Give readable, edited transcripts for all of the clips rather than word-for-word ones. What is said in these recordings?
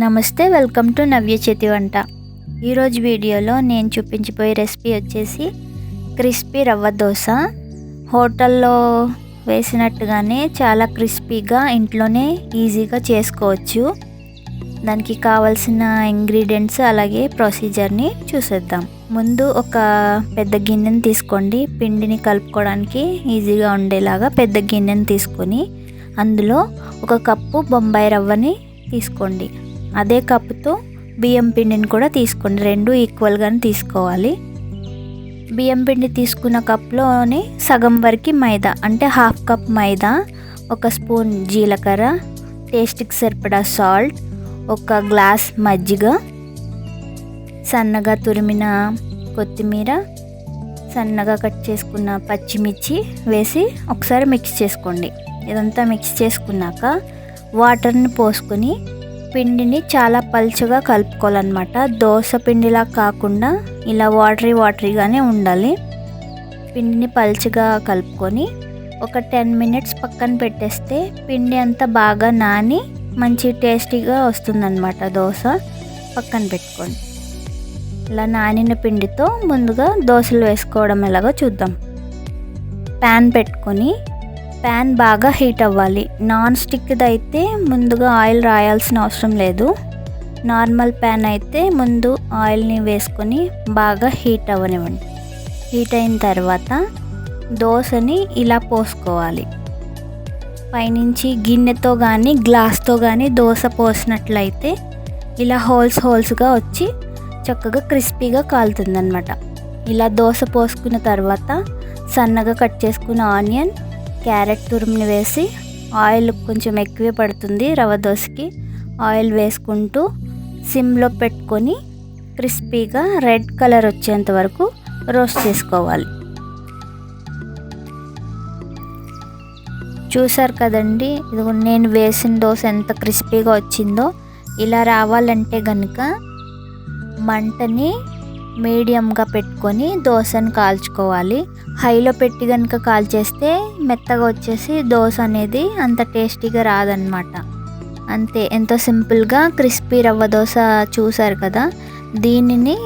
నమస్తే, welcome to నవ్య చేతి వంట. ఈరోజు వీడియోలో నేను చూపించబోయే రెసిపీ వచ్చేసి క్రిస్పీ రవ్వ దోశ. హోటల్లో వేసినట్టుగానే చాలా క్రిస్పీగా ఇంట్లోనే ఈజీగా చేసుకోవచ్చు. దానికి కావాల్సిన ఇంగ్రీడియంట్స్ అలాగే ప్రొసీజర్ని చూసేద్దాం. ముందు ఒక పెద్ద గిన్నెని తీసుకోండి. పిండిని కలుపుకోవడానికి ఈజీగా ఉండేలాగా పెద్ద గిన్నెని తీసుకొని అందులో ఒక కప్పు బొంబాయి రవ్వని తీసుకోండి. అదే కప్పుతో బియ్యం పిండిని కూడా తీసుకోండి. రెండు ఈక్వల్గానే తీసుకోవాలి. బియ్యం పిండి తీసుకున్న కప్లోనే సగం వరకు మైదా, అంటే హాఫ్ కప్ మైదా, ఒక స్పూన్ జీలకర్ర, టేస్ట్కి సరిపడా సాల్ట్, ఒక గ్లాస్ మజ్జిగ, సన్నగా తురిమిన కొత్తిమీర, సన్నగా కట్ చేసుకున్న పచ్చిమిర్చి వేసి ఒకసారి మిక్స్ చేసుకోండి. ఇదంతా మిక్స్ చేసుకున్నాక వాటర్ని పోసుకొని పిండిని చాలా పల్చగా కలుపుకోవాలన్నమాట. దోశ పిండిలా కాకుండా ఇలా వాటరీగానే ఉండాలి. పిండిని పల్చగా కలుపుకొని ఒక 10 మినిట్స్ పక్కన పెట్టేస్తే పిండి అంతా బాగా నాని మంచి టేస్టీగా వస్తుందన్నమాట. దోశ పక్కన పెట్టుకోండి. ఇలా నానిన పిండితో ముందుగా దోశలు వేసుకోవడం ఎలాగో చూద్దాం. ప్యాన్ పెట్టుకొని ప్యాన్ బాగా హీట్ అవ్వాలి. నాన్ స్టిక్ది అయితే ముందుగా ఆయిల్ రాయాల్సిన అవసరం లేదు. నార్మల్ ప్యాన్ అయితే ముందు ఆయిల్ని వేసుకొని బాగా హీట్ అవ్వనివ్వండి. హీట్ అయిన తర్వాత దోశని ఇలా పోసుకోవాలి. పైనుంచి గిన్నెతో కానీ గ్లాస్తో కానీ దోశ పోసినట్లయితే ఇలా హోల్స్గా వచ్చి చక్కగా క్రిస్పీగా కాలుతుందన్నమాట. ఇలా దోశ పోసుకున్న తర్వాత సన్నగా కట్ చేసుకున్న ఆనియన్, క్యారెట్ తురుముని వేసి ఆయిల్ కొంచెం ఎక్కువే పడుతుంది రవ్వ దోశకి. ఆయిల్ వేసుకుంటూ సిమ్లో పెట్టుకొని క్రిస్పీగా రెడ్ కలర్ వచ్చేంత వరకు రోస్ట్ చేసుకోవాలి. చూసారు కదండి, ఇది నేను వేసిన దోశ ఎంత క్రిస్పీగా వచ్చిందో. ఇలా రావాలంటే కనుక మంటని మీడియంగా పెట్టుకొని దోశను కాల్చుకోవాలి. హైలో పెట్టి కనుక కాల్చేస్తే మెత్తగా వచ్చేసి దోశ అనేది అంత టేస్టీగా రాదన్నమాట. అంతే, ఎంతో సింపుల్గా క్రిస్పీ రవ్వ దోశ చూసారు కదా. దీనిని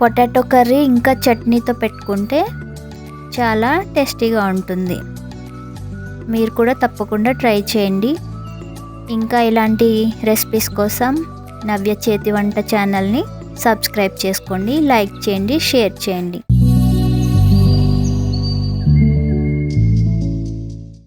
పొటాటో కర్రీ ఇంకా చట్నీతో పెట్టుకుంటే చాలా టేస్టీగా ఉంటుంది. మీరు కూడా తప్పకుండా ట్రై చేయండి. ఇంకా ఇలాంటి రెసిపీస్ కోసం నవ్య చేతి వంట ఛానల్ని సబ్స్క్రైబ్ చేసుకోండి, లైక్ చేయండి, షేర్ చేయండి.